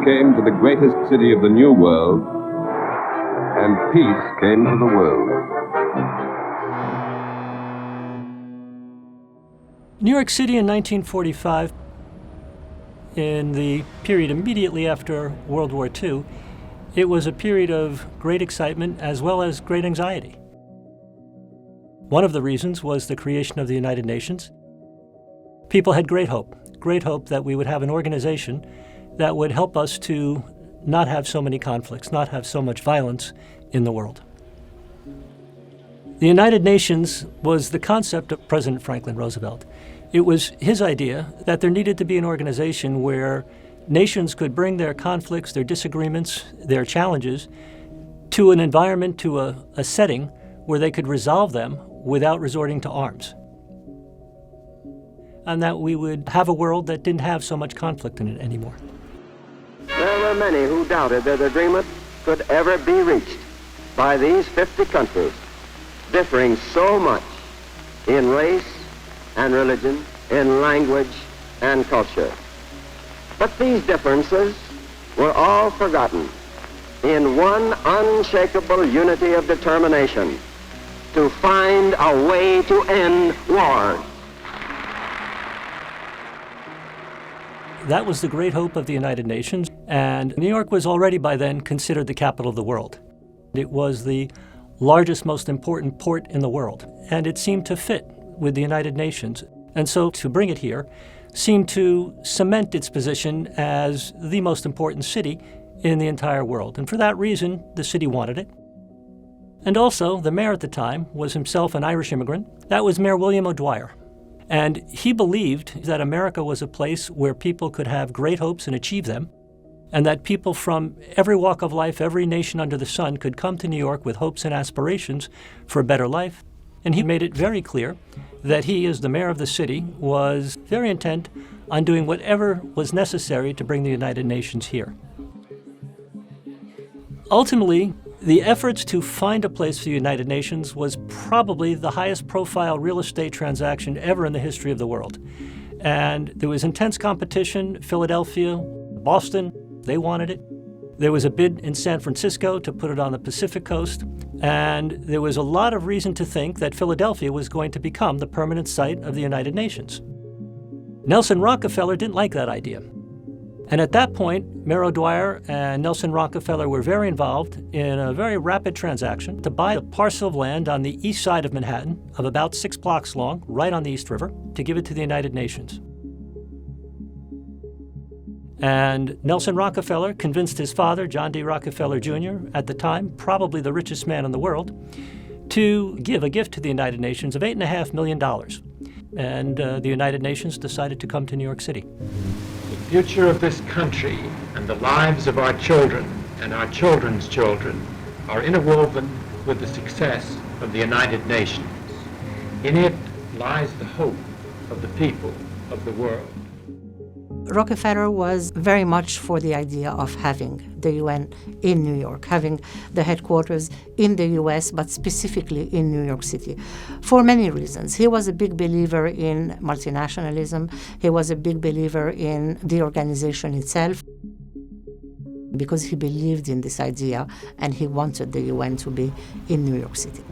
came to the greatest city of the New World, and peace came to the world. New York City in 1945, in the period immediately after World War II, it was a period of great excitement as well as great anxiety. One of the reasons was the creation of the United Nations. People had great hope that we would have an organization that would help us to not have so many conflicts, not have so much violence in the world. The United Nations was the concept of President Franklin Roosevelt. It was his idea that there needed to be an organization where nations could bring their conflicts, their disagreements, their challenges to an environment, to a setting where they could resolve them without resorting to arms. And that we would have a world that didn't have so much conflict in it anymore. There were many who doubted that agreement could ever be reached by these 50 countries, differing so much in race and religion, in language and culture. But these differences were all forgotten in one unshakable unity of determination to find a way to end war. That was the great hope of the United Nations, and New York was already by then considered the capital of the world. It was the largest, most important port in the world, and it seemed to fit with the United Nations. And so to bring it here seemed to cement its position as the most important city in the entire world. And for that reason, the city wanted it. And also, the mayor at the time was himself an Irish immigrant. That was Mayor William O'Dwyer. And he believed that America was a place where people could have great hopes and achieve them, and that people from every walk of life, every nation under the sun, could come to New York with hopes and aspirations for a better life. And he made it very clear that he, as the mayor of the city, was very intent on doing whatever was necessary to bring the United Nations here. Ultimately, the efforts to find a place for the United Nations was probably the highest profile real estate transaction ever in the history of the world. And there was intense competition. Philadelphia, Boston, they wanted it. There was a bid in San Francisco to put it on the Pacific coast. And there was a lot of reason to think that Philadelphia was going to become the permanent site of the United Nations. Nelson Rockefeller didn't like that idea. And at that point, Mayor O'Dwyer and Nelson Rockefeller were very involved in a very rapid transaction to buy a parcel of land on the east side of Manhattan of about 6 blocks long, right on the East River, to give it to the United Nations. And Nelson Rockefeller convinced his father, John D. Rockefeller Jr., at the time, probably the richest man in the world, to give a gift to the United Nations of $8.5 million. And the United Nations decided to come to New York City. The future of this country and the lives of our children and our children's children are interwoven with the success of the United Nations. In it lies the hope of the people of the world. Rockefeller was very much for the idea of having the UN in New York, having the headquarters in the US, but specifically in New York City, for many reasons. He was a big believer in multinationalism. He was a big believer in the organization itself, because he believed in this idea and he wanted the UN to be in New York City.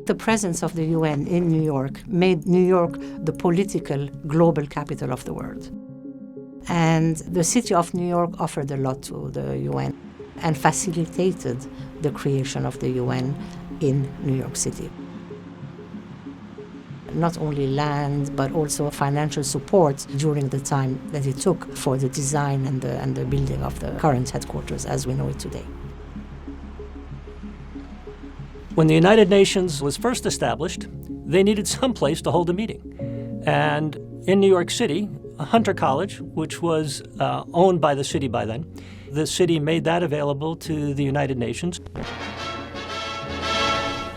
The presence of the UN in New York made New York the political global capital of the world. And the city of New York offered a lot to the UN and facilitated the creation of the UN in New York City. Not only land, but also financial support during the time that it took for the design and the building of the current headquarters as we know it today. When the United Nations was first established, they needed some place to hold a meeting. And in New York City, Hunter College, which was owned by the city by then, the city made that available to the United Nations.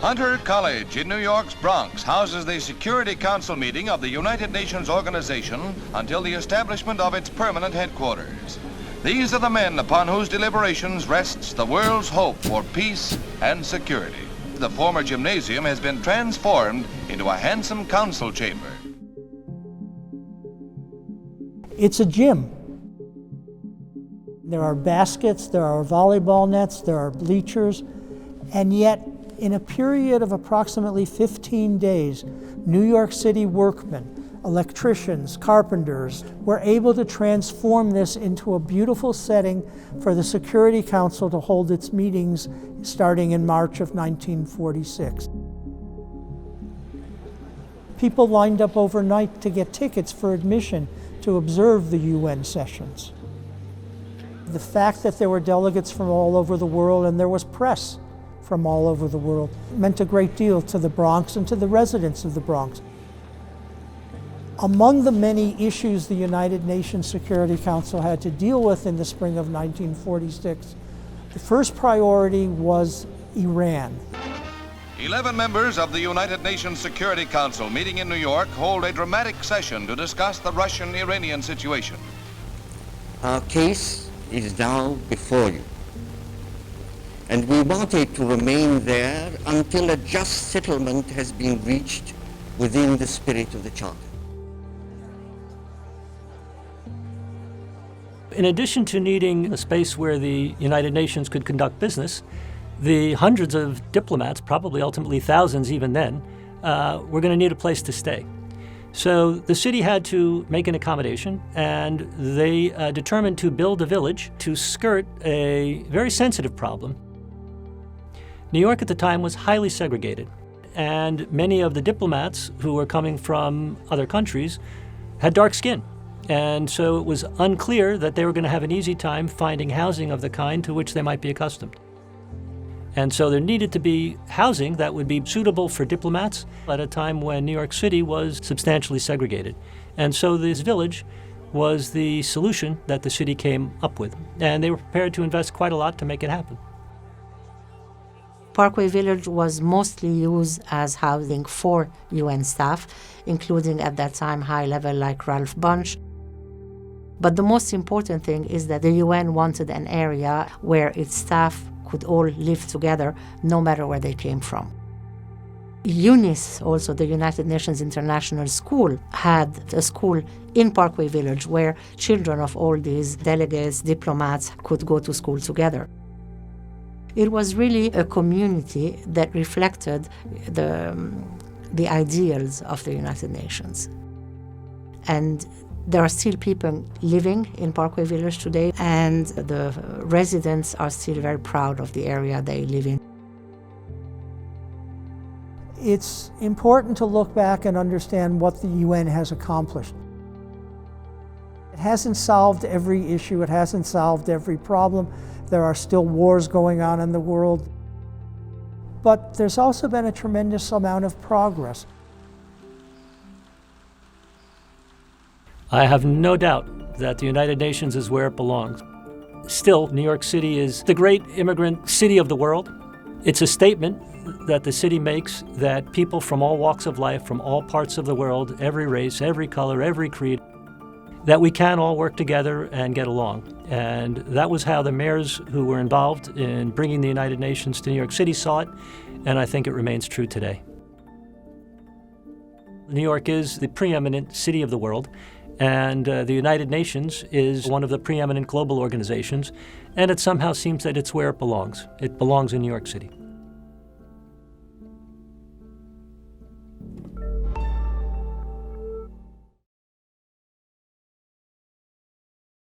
Hunter College in New York's Bronx houses the Security Council meeting of the United Nations organization until the establishment of its permanent headquarters. These are the men upon whose deliberations rests the world's hope for peace and security. The former gymnasium has been transformed into a handsome council chamber. It's a gym. There are baskets, there are volleyball nets, there are bleachers, and yet in a period of approximately 15 days, New York City workmen, electricians, carpenters were able to transform this into a beautiful setting for the Security Council to hold its meetings starting in March of 1946. People lined up overnight to get tickets for admission to observe the UN sessions. The fact that there were delegates from all over the world and there was press from all over the world meant a great deal to the Bronx and to the residents of the Bronx. Among the many issues the United Nations Security Council had to deal with in the spring of 1946, the first priority was Iran. 11 members of the United Nations Security Council meeting in New York hold a dramatic session to discuss the Russian-Iranian situation. Our case is now before you, and we want it to remain there until a just settlement has been reached within the spirit of the Charter. In addition to needing a space where the United Nations could conduct business, the hundreds of diplomats, probably ultimately thousands even then, were going to need a place to stay. So the city had to make an accommodation, and they determined to build a village to skirt a very sensitive problem. New York at the time was highly segregated, and many of the diplomats who were coming from other countries had dark skin. And so it was unclear that they were going to have an easy time finding housing of the kind to which they might be accustomed. And so there needed to be housing that would be suitable for diplomats at a time when New York City was substantially segregated. And so this village was the solution that the city came up with. And they were prepared to invest quite a lot to make it happen. Parkway Village was mostly used as housing for UN staff, including at that time high level like Ralph Bunche. But the most important thing is that the UN wanted an area where its staff could all live together, no matter where they came from. UNIS, also the United Nations International School, had a school in Parkway Village where children of all these delegates, diplomats, could go to school together. It was really a community that reflected the ideals of the United Nations. And there are still people living in Parkway Village today, and the residents are still very proud of the area they live in. It's important to look back and understand what the UN has accomplished. It hasn't solved every issue, it hasn't solved every problem. There are still wars going on in the world. But there's also been a tremendous amount of progress. I have no doubt that the United Nations is where it belongs. Still, New York City is the great immigrant city of the world. It's a statement that the city makes that people from all walks of life, from all parts of the world, every race, every color, every creed, that we can all work together and get along. And that was how the mayors who were involved in bringing the United Nations to New York City saw it, and I think it remains true today. New York is the preeminent city of the world, and the United Nations is one of the preeminent global organizations, and it somehow seems that it's where it belongs. It belongs in New York City.